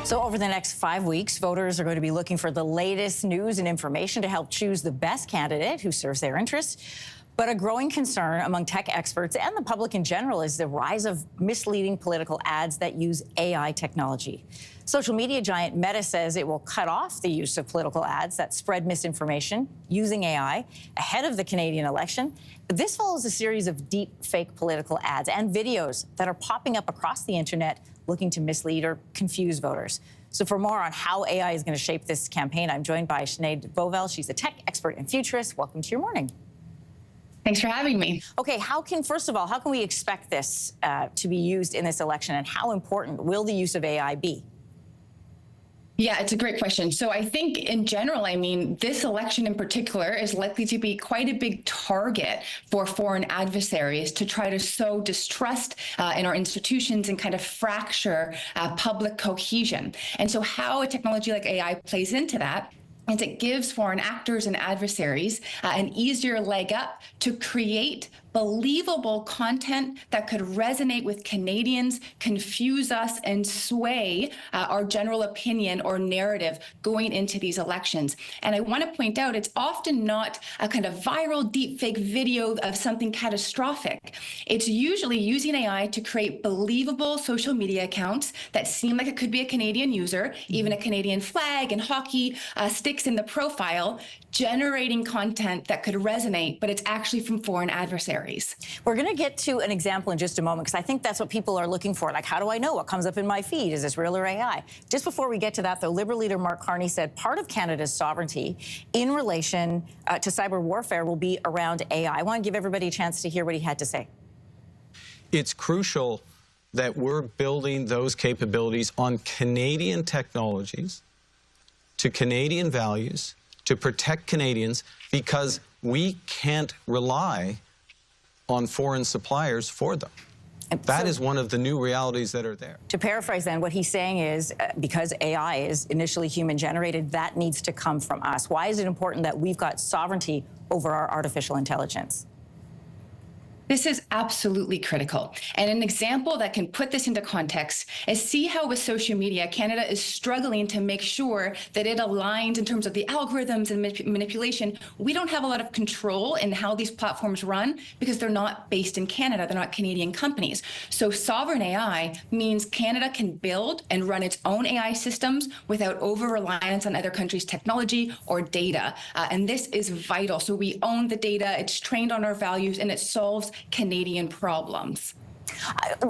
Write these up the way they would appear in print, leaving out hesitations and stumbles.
So over the next 5 weeks, voters are going to be looking for the latest news and information to help choose the best candidate who serves their interests. But a growing concern among tech experts and the public in general is the rise of misleading political ads that use AI technology. Social media giant Meta says it will cut off the use of political ads that spread misinformation using AI ahead of the Canadian election. This follows a series of deep fake political ads and videos that are popping up across the internet looking to mislead or confuse voters. So for more on how AI is going to shape this campaign, I'm joined by Sinead Bovell. She's a tech expert and futurist. Welcome to your morning. Thanks for having me. Okay, first of all, how can we expect this to be used in this election, and how important will the use of AI be? Yeah, it's a great question. So I think in general, this election in particular is likely to be quite a big target for foreign adversaries to try to sow distrust in our institutions and kind of fracture public cohesion. And so how a technology like AI plays into that is it gives foreign actors and adversaries an easier leg up to create believable content that could resonate with Canadians, confuse us, and sway our general opinion or narrative going into these elections. And I want to point out, it's often not a kind of viral deepfake video of something catastrophic. It's usually using AI to create believable social media accounts that seem like it could be a Canadian user, even a Canadian flag and hockey sticks in the profile, generating content that could resonate, but it's actually from foreign adversaries. We're going to get to an example in just a moment, because I think that's what people are looking for. Like, how do I know what comes up in my feed? Is this real or AI? Just before we get to that, though, Liberal leader Mark Carney said part of Canada's sovereignty in relation to cyber warfare will be around AI. I want to give everybody a chance to hear what he had to say. It's crucial that we're building those capabilities on Canadian technologies, to Canadian values, to protect Canadians, because we can't rely on foreign suppliers for them. That is one of the new realities that are there. To paraphrase then, what he's saying is, because AI is initially human-generated, that needs to come from us. Why is it important that we've got sovereignty over our artificial intelligence? This is absolutely critical. And an example that can put this into context is see how with social media, Canada is struggling to make sure that it aligns in terms of the algorithms and manipulation. We don't have a lot of control in how these platforms run because they're not based in Canada. They're not Canadian companies. So sovereign AI means Canada can build and run its own AI systems without over-reliance on other countries' technology or data. And this is vital. So we own the data, it's trained on our values, and it solves Canadian problems.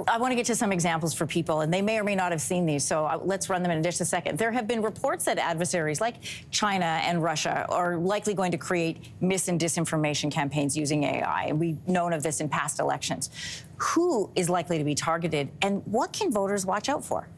I want to get to some examples for people, and they may or may not have seen these, so let's run them in just a second. There have been reports that adversaries like China and Russia are likely going to create mis- and disinformation campaigns using AI, and we've known of this in past elections. Who is likely to be targeted, and what can voters watch out for?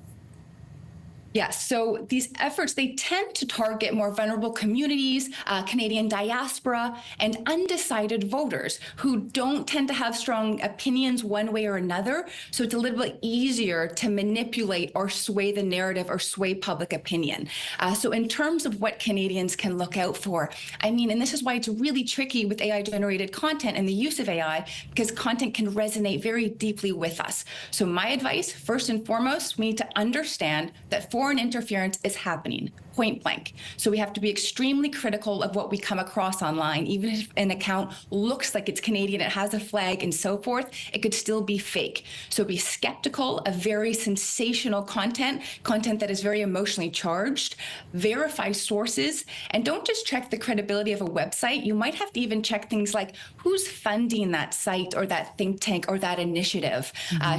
Yes, so these efforts, they tend to target more vulnerable communities, Canadian diaspora, and undecided voters who don't tend to have strong opinions one way or another. So it's a little bit easier to manipulate or sway the narrative or sway public opinion. So in terms of what Canadians can look out for, and this is why it's really tricky with AI-generated content and the use of AI, because content can resonate very deeply with us. So my advice, first and foremost, we need to understand that foreign interference is happening, point blank. So we have to be extremely critical of what we come across online. Even if an account looks like it's Canadian, it has a flag and so forth, it could still be fake. So be skeptical of very sensational content that is very emotionally charged, verify sources, and don't just check the credibility of a website. You might have to even check things like who's funding that site or that think tank or that initiative.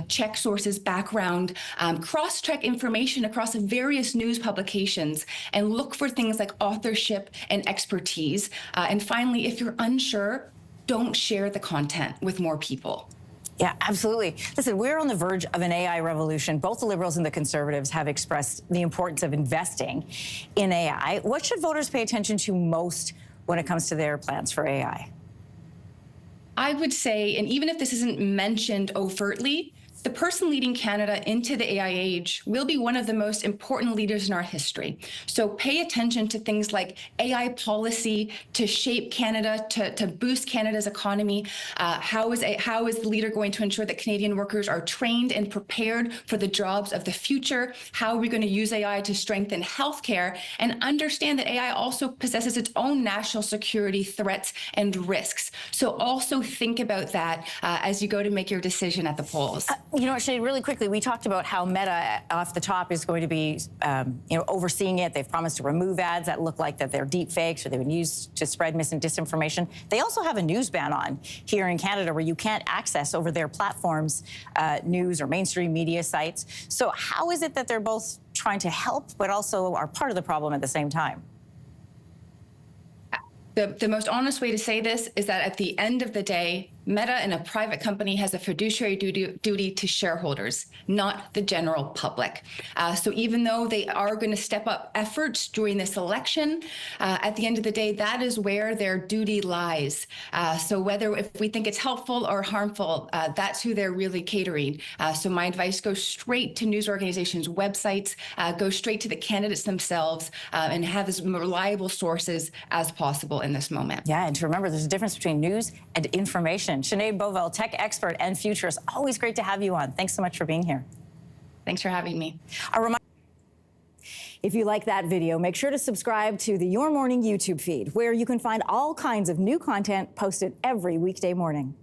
Check sources, background, cross-check information across various news publications, and look for things like authorship and expertise. And finally, if you're unsure, don't share the content with more people. Yeah, absolutely. Listen, we're on the verge of an AI revolution. Both the Liberals and the Conservatives have expressed the importance of investing in AI. What should voters pay attention to most when it comes to their plans for AI? I would say, and even if this isn't mentioned overtly, The person leading Canada into the AI age will be one of the most important leaders in our history. So pay attention to things like AI policy to shape Canada, to boost Canada's economy. How is the leader going to ensure that Canadian workers are trained and prepared for the jobs of the future? How are we going to use AI to strengthen healthcare? And understand that AI also possesses its own national security threats and risks. So also think about that as you go to make your decision at the polls. You know, Sinead, really quickly, we talked about how Meta off the top is going to be, overseeing it. They've promised to remove ads that look like that they're deep fakes or they've been used to spread mis and disinformation. They also have a news ban on here in Canada where you can't access over their platforms news or mainstream media sites. So how is it that they're both trying to help but also are part of the problem at the same time? The most honest way to say this is that at the end of the day, Meta and a private company has a fiduciary duty to shareholders, not the general public. So even though they are going to step up efforts during this election, at the end of the day, that is where their duty lies. So if we think it's helpful or harmful, that's who they're really catering. So my advice, go straight to news organizations' websites, go straight to the candidates themselves, and have as reliable sources as possible in this moment. Yeah, and to remember, there's a difference between news and information. Sinead Beauville, tech expert and futurist, always great to have you on. Thanks so much for being here. Thanks for having me. If you like that video, make sure to subscribe to the Your Morning YouTube feed, where you can find all kinds of new content posted every weekday morning.